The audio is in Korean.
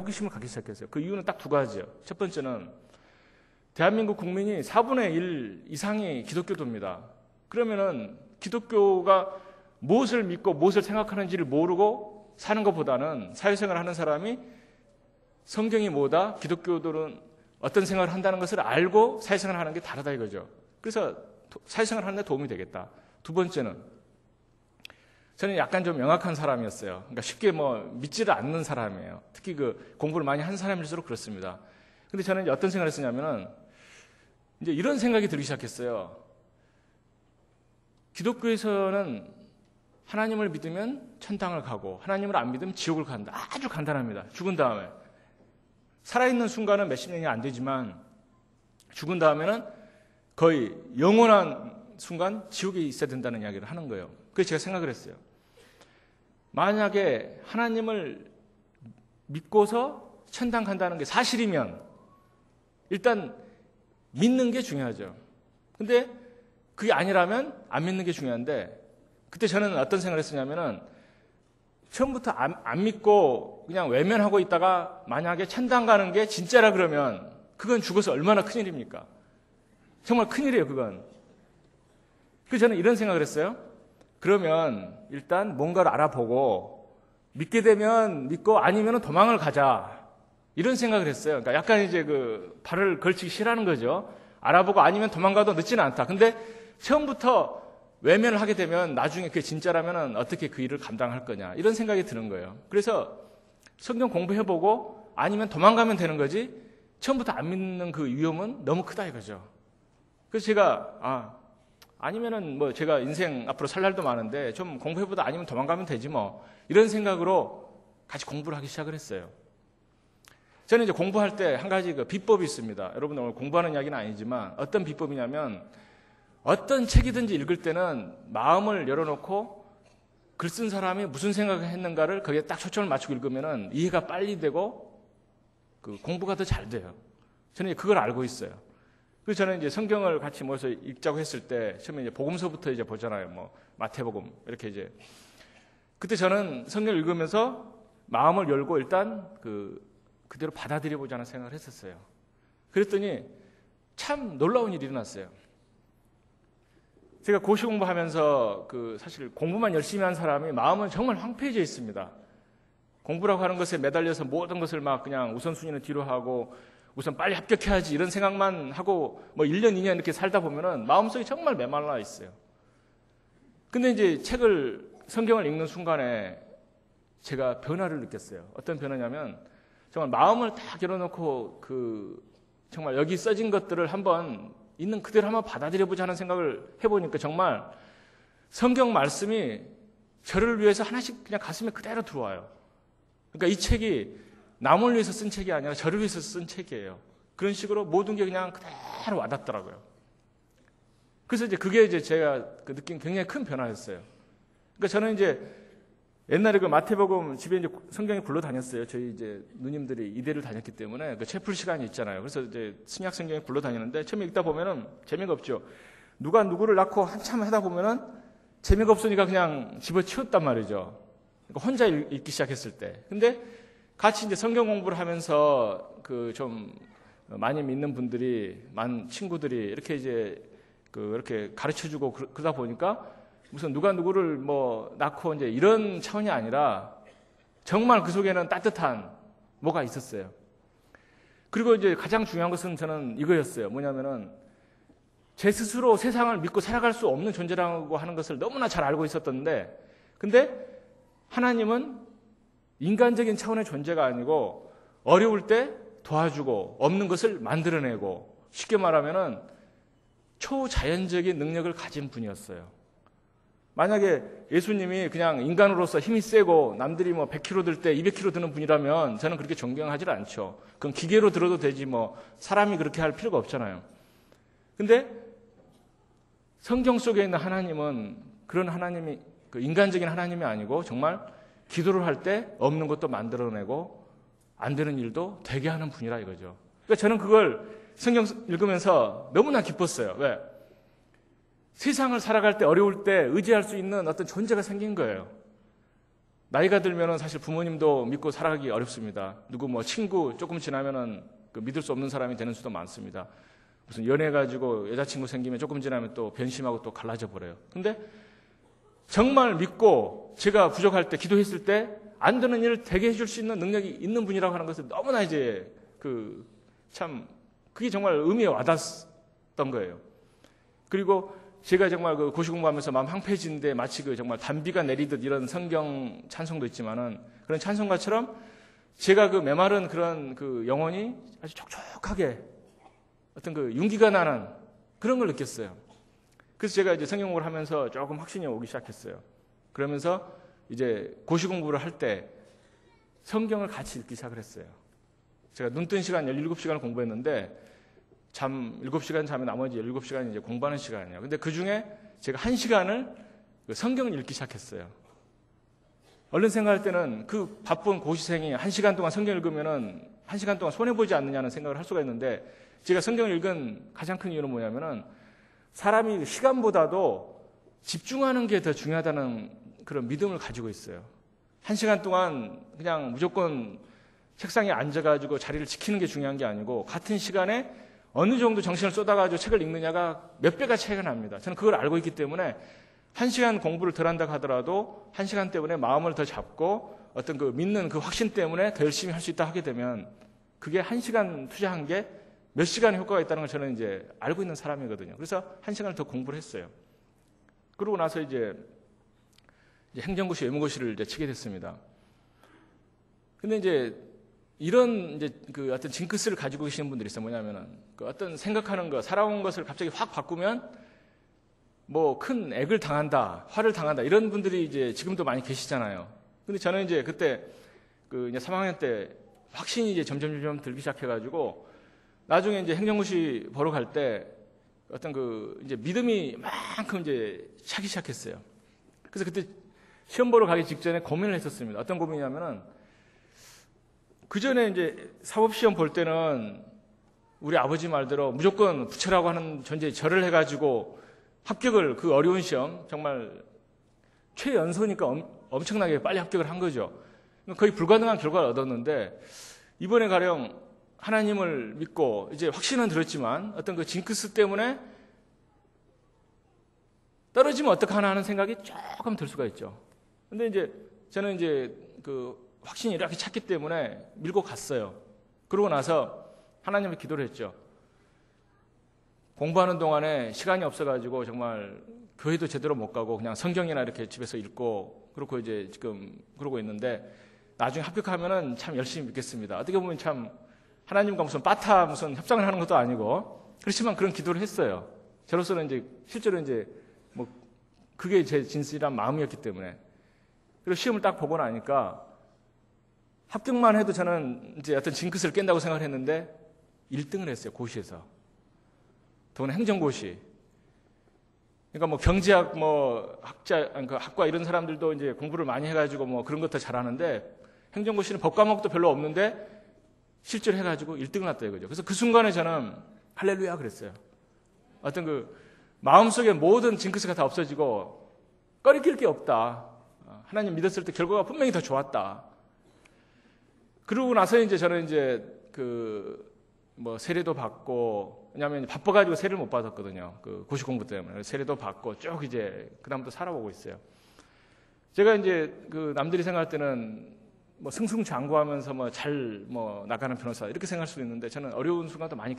호기심을 갖기 시작했어요. 그 이유는 딱 두 가지예요. 첫 번째는 대한민국 국민이 4분의 1 이상이 기독교도입니다. 그러면은 기독교가 무엇을 믿고 무엇을 생각하는지를 모르고 사는 것보다는 사회생활을 하는 사람이 성경이 뭐다, 기독교들은 어떤 생각을 한다는 것을 알고 사회생활을 하는 게 다르다 이거죠. 그래서 사회생활을 하는 데 도움이 되겠다. 두 번째는 저는 약간 좀 명확한 사람이었어요. 그러니까 쉽게 믿지를 않는 사람이에요. 특히 그 공부를 많이 한 사람일수록 그렇습니다. 근데 저는 이제 어떤 생각을 했었냐면은 이제 이런 생각이 들기 시작했어요. 기독교에서는 하나님을 믿으면 천당을 가고 하나님을 안 믿으면 지옥을 간다. 아주 간단합니다. 죽은 다음에. 살아있는 순간은 몇십 년이 안 되지만 죽은 다음에는 거의 영원한 순간 지옥에 있어야 된다는 이야기를 하는 거예요. 그래서 제가 생각을 했어요. 만약에 하나님을 믿고서 천당 간다는 게 사실이면 일단 믿는 게 중요하죠. 근데 그게 아니라면 안 믿는 게 중요한데 그때 저는 어떤 생각을 했었냐면은 처음부터 안 믿고 그냥 외면하고 있다가 만약에 천당 가는 게 진짜라 그러면 그건 죽어서 얼마나 큰일입니까? 정말 큰일이에요, 그건. 그래서 저는 이런 생각을 했어요. 그러면 일단 뭔가를 알아보고 믿게 되면 믿고 아니면 도망을 가자. 이런 생각을 했어요. 그러니까 약간 이제 그 발을 걸치기 싫어하는 거죠. 알아보고 아니면 도망가도 늦지는 않다. 근데 처음부터 외면을 하게 되면 나중에 그게 진짜라면 어떻게 그 일을 감당할 거냐. 이런 생각이 드는 거예요. 그래서 성경 공부해보고 아니면 도망가면 되는 거지 처음부터 안 믿는 그 위험은 너무 크다 이거죠. 그래서 제가 아니면은 제가 인생 앞으로 살 날도 많은데 좀 공부해보다 아니면 도망가면 되지 이런 생각으로 같이 공부를 하기 시작을 했어요. 저는 이제 공부할 때 한 가지 그 비법이 있습니다. 여러분 오늘 공부하는 이야기는 아니지만 어떤 비법이냐면 어떤 책이든지 읽을 때는 마음을 열어놓고 글 쓴 사람이 무슨 생각을 했는가를 거기에 딱 초점을 맞추고 읽으면은 이해가 빨리 되고 그 공부가 더 잘 돼요. 저는 이제 그걸 알고 있어요. 그래서 저는 이제 성경을 같이 모여서 읽자고 했을 때 처음에 이제 복음서부터 이제 보잖아요. 마태복음 이렇게 이제 그때 저는 성경을 읽으면서 마음을 열고 일단 그대로 받아들여 보자는 생각을 했었어요. 그랬더니 참 놀라운 일이 일어났어요. 제가 고시 공부하면서 사실 공부만 열심히 한 사람이 마음은 정말 황폐해져 있습니다. 공부라고 하는 것에 매달려서 모든 것을 막 그냥 우선순위는 뒤로 하고 우선 빨리 합격해야지 이런 생각만 하고 1년, 2년 이렇게 살다 보면은 마음속이 정말 메말라 있어요. 근데 이제 성경을 읽는 순간에 제가 변화를 느꼈어요. 어떤 변화냐면 정말 마음을 딱 열어놓고 정말 여기 써진 것들을 한번 있는 그대로 한번 받아들여보자 하는 생각을 해보니까 정말 성경 말씀이 저를 위해서 하나씩 그냥 가슴에 그대로 들어와요. 그러니까 이 책이 남을 위해서 쓴 책이 아니라 저를 위해서 쓴 책이에요. 그런 식으로 모든 게 그냥 그대로 와닿더라고요. 그래서 이제 그게 이제 제가 느낀 굉장히 큰 변화였어요. 그러니까 저는 이제 옛날에 마태복음 집에 이제 성경에 굴러 다녔어요. 저희 이제 누님들이 이대를 다녔기 때문에 채플 시간이 있잖아요. 그래서 이제 신약 성경에 굴러 다니는데 처음에 읽다 보면은 재미가 없죠. 누가 누구를 낳고 한참 하다 보면은 재미가 없으니까 그냥 집어치웠단 말이죠. 그러니까 혼자 읽기 시작했을 때. 근데 같이 이제 성경 공부를 하면서 좀 많이 믿는 분들이, 많은 친구들이 이렇게 이제 이렇게 가르쳐주고 그러다 보니까 무슨 누가 누구를 낳고 이제 이런 차원이 아니라 정말 그 속에는 따뜻한 뭐가 있었어요. 그리고 이제 가장 중요한 것은 저는 이거였어요. 뭐냐면은 제 스스로 세상을 믿고 살아갈 수 없는 존재라고 하는 것을 너무나 잘 알고 있었던데, 근데 하나님은 인간적인 차원의 존재가 아니고 어려울 때 도와주고 없는 것을 만들어내고 쉽게 말하면은 초자연적인 능력을 가진 분이었어요. 만약에 예수님이 그냥 인간으로서 힘이 세고 남들이 100kg 들 때 200kg 드는 분이라면 저는 그렇게 존경하지 않죠. 그럼 기계로 들어도 되지 사람이 그렇게 할 필요가 없잖아요. 근데 성경 속에 있는 하나님은 그런 하나님이 인간적인 하나님이 아니고 정말 기도를 할 때 없는 것도 만들어내고 안 되는 일도 되게 하는 분이라 이거죠. 그러니까 저는 그걸 성경 읽으면서 너무나 기뻤어요. 왜? 세상을 살아갈 때 어려울 때 의지할 수 있는 어떤 존재가 생긴 거예요. 나이가 들면은 사실 부모님도 믿고 살아가기 어렵습니다. 누구 뭐 친구 조금 지나면은 그 믿을 수 없는 사람이 되는 수도 많습니다. 무슨 연애 가지고 여자친구 생기면 조금 지나면 또 변심하고 또 갈라져 버려요. 근데 정말 믿고 제가 부족할 때 기도했을 때 안 되는 일을 되게 해줄 수 있는 능력이 있는 분이라고 하는 것을 너무나 이제 참 그게 정말 의미에 와닿았던 거예요. 그리고 제가 정말 그 고시 공부하면서 마음 황폐해지는데 마치 그 정말 단비가 내리듯 이런 성경 찬송도 있지만은 그런 찬송가처럼 제가 그 메마른 그런 그 영혼이 아주 촉촉하게 어떤 그 윤기가 나는 그런 걸 느꼈어요. 그래서 제가 이제 성경 공부를 하면서 조금 확신이 오기 시작했어요. 그러면서 이제 고시 공부를 할 때 성경을 같이 읽기 시작을 했어요. 제가 눈 뜬 시간 17시간을 공부했는데 잠 7시간 자면 나머지 17시간이 이제 공부하는 시간이에요. 근데 그 중에 제가 1시간을 성경을 읽기 시작했어요. 얼른 생각할 때는 그 바쁜 고시생이 1시간 동안 성경 읽으면은 1시간 동안 손해보지 않느냐는 생각을 할 수가 있는데 제가 성경을 읽은 가장 큰 이유는 뭐냐면은 사람이 시간보다도 집중하는 게 더 중요하다는 그런 믿음을 가지고 있어요. 1시간 동안 그냥 무조건 책상에 앉아가지고 자리를 지키는 게 중요한 게 아니고 같은 시간에 어느 정도 정신을 쏟아가지고 책을 읽느냐가 몇 배가 차이가 납니다. 저는 그걸 알고 있기 때문에 1시간 공부를 덜 한다 하더라도 1시간 때문에 마음을 더 잡고 어떤 그 믿는 그 확신 때문에 더 열심히 할 수 있다 하게 되면 그게 1시간 투자한 게 몇 시간의 효과가 있다는 걸 저는 이제 알고 있는 사람이거든요. 그래서 1시간을 더 공부를 했어요. 그러고 나서 이제 행정고시, 외무고시를 이제 치게 됐습니다. 근데 이제 이런 이제 그 어떤 징크스를 가지고 계시는 분들이 있어요. 뭐냐면은 그 어떤 생각하는 거, 살아온 것을 갑자기 확 바꾸면 뭐 큰 액을 당한다, 화를 당한다 이런 분들이 이제 지금도 많이 계시잖아요. 근데 저는 이제 그때 그 이제 3학년 때 확신이 이제 점점 들기 시작해가지고 나중에 이제 행정고시 보러 갈 때 어떤 그 이제 믿음이 만큼 이제 차기 시작했어요. 그래서 그때 시험 보러 가기 직전에 고민을 했었습니다. 어떤 고민이냐면은 그 전에 이제 사법시험 볼 때는 우리 아버지 말대로 무조건 붙여라고 하는 전제에 절을 해가지고 합격을 그 어려운 시험 정말 최연소니까 엄청나게 빨리 합격을 한 거죠. 거의 불가능한 결과를 얻었는데 이번에 가령 하나님을 믿고 이제 확신은 들었지만 어떤 그 징크스 때문에 떨어지면 어떡하나 하는 생각이 조금 들 수가 있죠. 근데 이제 저는 이제 그 확신이 이렇게 찼기 때문에 밀고 갔어요. 그러고 나서 하나님을 기도를 했죠. 공부하는 동안에 시간이 없어가지고 정말 교회도 제대로 못 가고 그냥 성경이나 이렇게 집에서 읽고 그렇고 이제 지금 그러고 있는데 나중에 합격하면은 참 열심히 믿겠습니다. 어떻게 보면 참 하나님과 무슨 무슨 협상을 하는 것도 아니고 그렇지만 그런 기도를 했어요. 저로서는 이제 실제로 이제 뭐 그게 제 진실한 마음이었기 때문에 그리고 시험을 딱 보고 나니까 합격만 해도 저는 이제 어떤 징크스를 깬다고 생각을 했는데 1등을 했어요. 고시에서. 더구나 행정고시. 그러니까 뭐 경제학 뭐 학과 이런 사람들도 이제 공부를 많이 해가지고 뭐 그런 것도 잘하는데 행정고시는 법과목도 별로 없는데 실제로 해가지고 1등을 했다 이거죠. 그래서 그 순간에 저는 할렐루야 그랬어요. 어떤 그 마음속에 모든 징크스가 다 없어지고 꺼리낄 게 없다. 하나님 믿었을 때 결과가 분명히 더 좋았다. 그러고 나서 이제 저는 이제 그 뭐 세례도 받고 왜냐하면 바빠가지고 세례를 못 받았거든요. 그 고시 공부 때문에 세례도 받고 쭉 이제 그다음부터 살아보고 있어요. 제가 이제 그 남들이 생각할 때는 뭐 승승장구하면서 뭐 잘 나가는 변호사 이렇게 생각할 수도 있는데 저는 어려운 순간도 많이